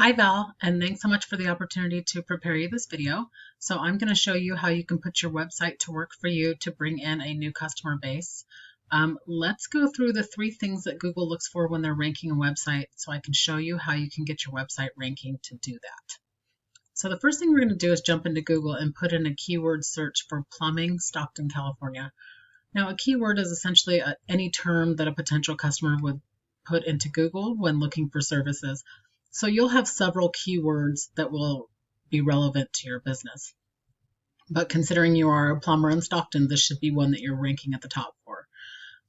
Hi Val, and thanks so much for the opportunity to prepare you this video. So I'm going to show you how you can put your website to work for you to bring in a new customer base. Let's go through the three things that Google looks for when they're ranking a website so I can show you how you can get your website ranking to do that. So the first thing we're going to do is jump into Google and put in a keyword search for plumbing, Stockton, California. Now a keyword is essentially any term that a potential customer would put into Google when looking for services. So you'll have several keywords that will be relevant to your business. But considering you are a plumber in Stockton, this should be one that you're ranking at the top for.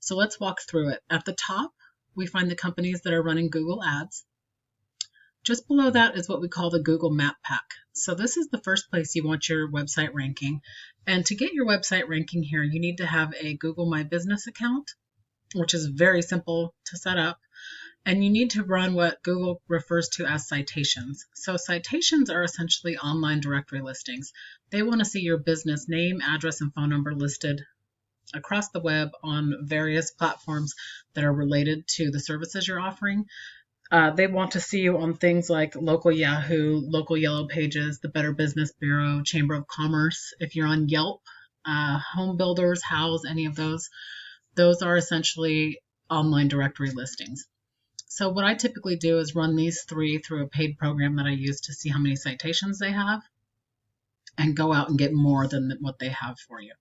So let's walk through it. At the top, we find the companies that are running Google Ads. Just below that is what we call the Google Map Pack. So this is the first place you want your website ranking. And to get your website ranking here, you need to have a Google My Business account, which is very simple to set up. And you need to run what Google refers to as citations. So citations are essentially online directory listings. They want to see your business name, address, and phone number listed across the web on various platforms that are related to the services you're offering. They want to see you on things like local Yahoo, local Yellow Pages, the Better Business Bureau, Chamber of Commerce. If you're on Yelp, Home Builders, Houzz, any of those are essentially online directory listings. So what I typically do is run these three through a paid program that I use to see how many citations they have and go out and get more than what they have for you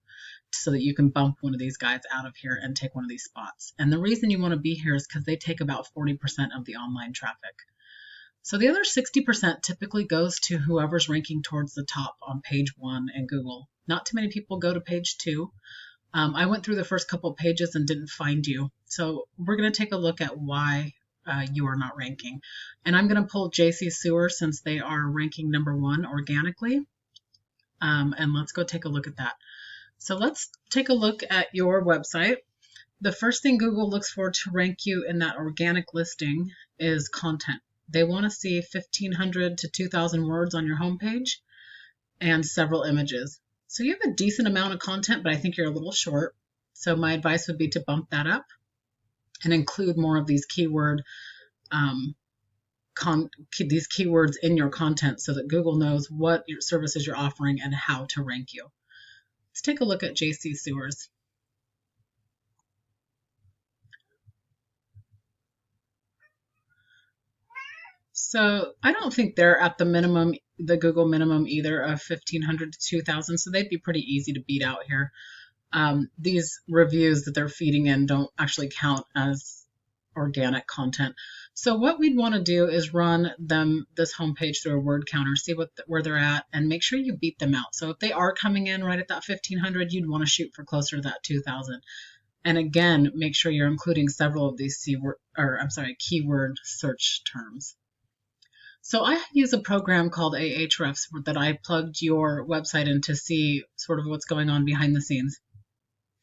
so that you can bump one of these guys out of here and take one of these spots. And the reason you want to be here is because they take about 40% of the online traffic. So the other 60% typically goes to whoever's ranking towards the top on page 1 in Google. Not too many people go to page 2. I went through the first couple of pages and didn't find you. So we're going to take a look at why you are not ranking. And I'm going to pull JC Sewer since they are ranking number 1 organically. And let's go take a look at that. So let's take a look at your website. The first thing Google looks for to rank you in that organic listing is content. They want to see 1,500 to 2,000 words on your homepage and several images. So you have a decent amount of content, but I think you're a little short. So my advice would be to bump that up and include more of these keywords in your content so that Google knows what your services you're offering and how to rank you. Let's take a look at JC Sewers. So I don't think they're at the minimum, the Google minimum either of 1,500 to 2,000, so they'd be pretty easy to beat out here. These reviews that they're feeding in don't actually count as organic content. So what we'd want to do is run this homepage through a word counter, see where they're at, and make sure you beat them out. So if they are coming in right at that 1,500, you'd want to shoot for closer to that 2,000. And again, make sure you're including several of these keyword search terms. So I use a program called Ahrefs that I plugged your website in to see sort of what's going on behind the scenes.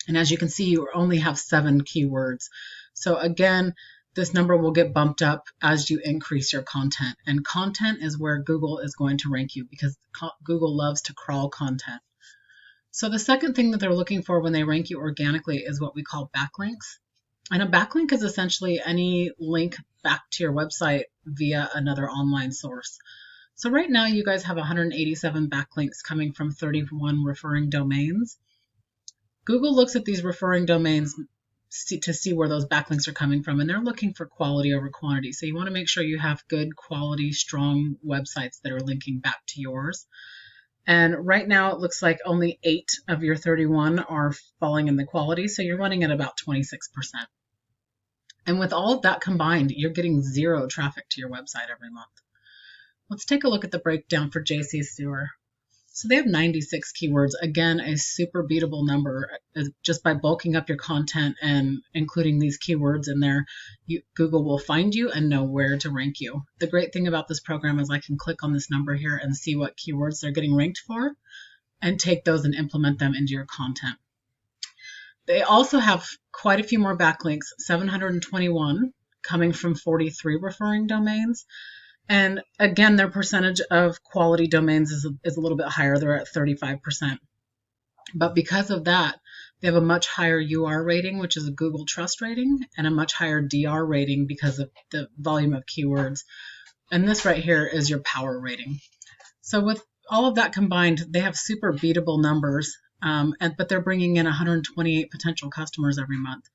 And as you can see, you only have 7 keywords. So again, this number will get bumped up as you increase your content. And content is where Google is going to rank you because Google loves to crawl content. So the second thing that they're looking for when they rank you organically is what we call backlinks. And a backlink is essentially any link back to your website via another online source. So right now you guys have 187 backlinks coming from 31 referring domains. Google looks at these referring domains to see where those backlinks are coming from, and they're looking for quality over quantity. So you want to make sure you have good quality, strong websites that are linking back to yours. And right now it looks like only 8 of your 31 are falling in the quality, so you're running at about 26%. And with all of that combined, you're getting 0 traffic to your website every month. Let's take a look at the breakdown for JC Sewer. So they have 96 keywords. Again, a super beatable number. Just by bulking up your content and including these keywords in there, Google will find you and know where to rank you. The great thing about this program is I can click on this number here and see what keywords they're getting ranked for and take those and implement them into your content. They also have quite a few more backlinks, 721 coming from 43 referring domains. And again, their percentage of quality domains is a little bit higher. They're at 35%. But because of that, they have a much higher UR rating, which is a Google Trust rating, and a much higher DR rating because of the volume of keywords And this right here is your power rating. So with all of that combined, they have super beatable numbers, but they're bringing in 128 potential customers every month,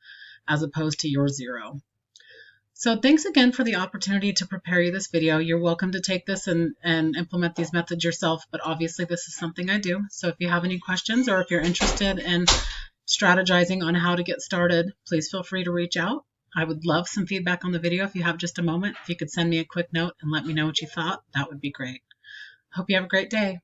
as opposed to your 0. So thanks again for the opportunity to prepare you this video. You're welcome to take this and implement these methods yourself, but obviously this is something I do. So if you have any questions or if you're interested in strategizing on how to get started, please feel free to reach out. I would love some feedback on the video if you have just a moment. If you could send me a quick note and let me know what you thought, that would be great. Hope you have a great day.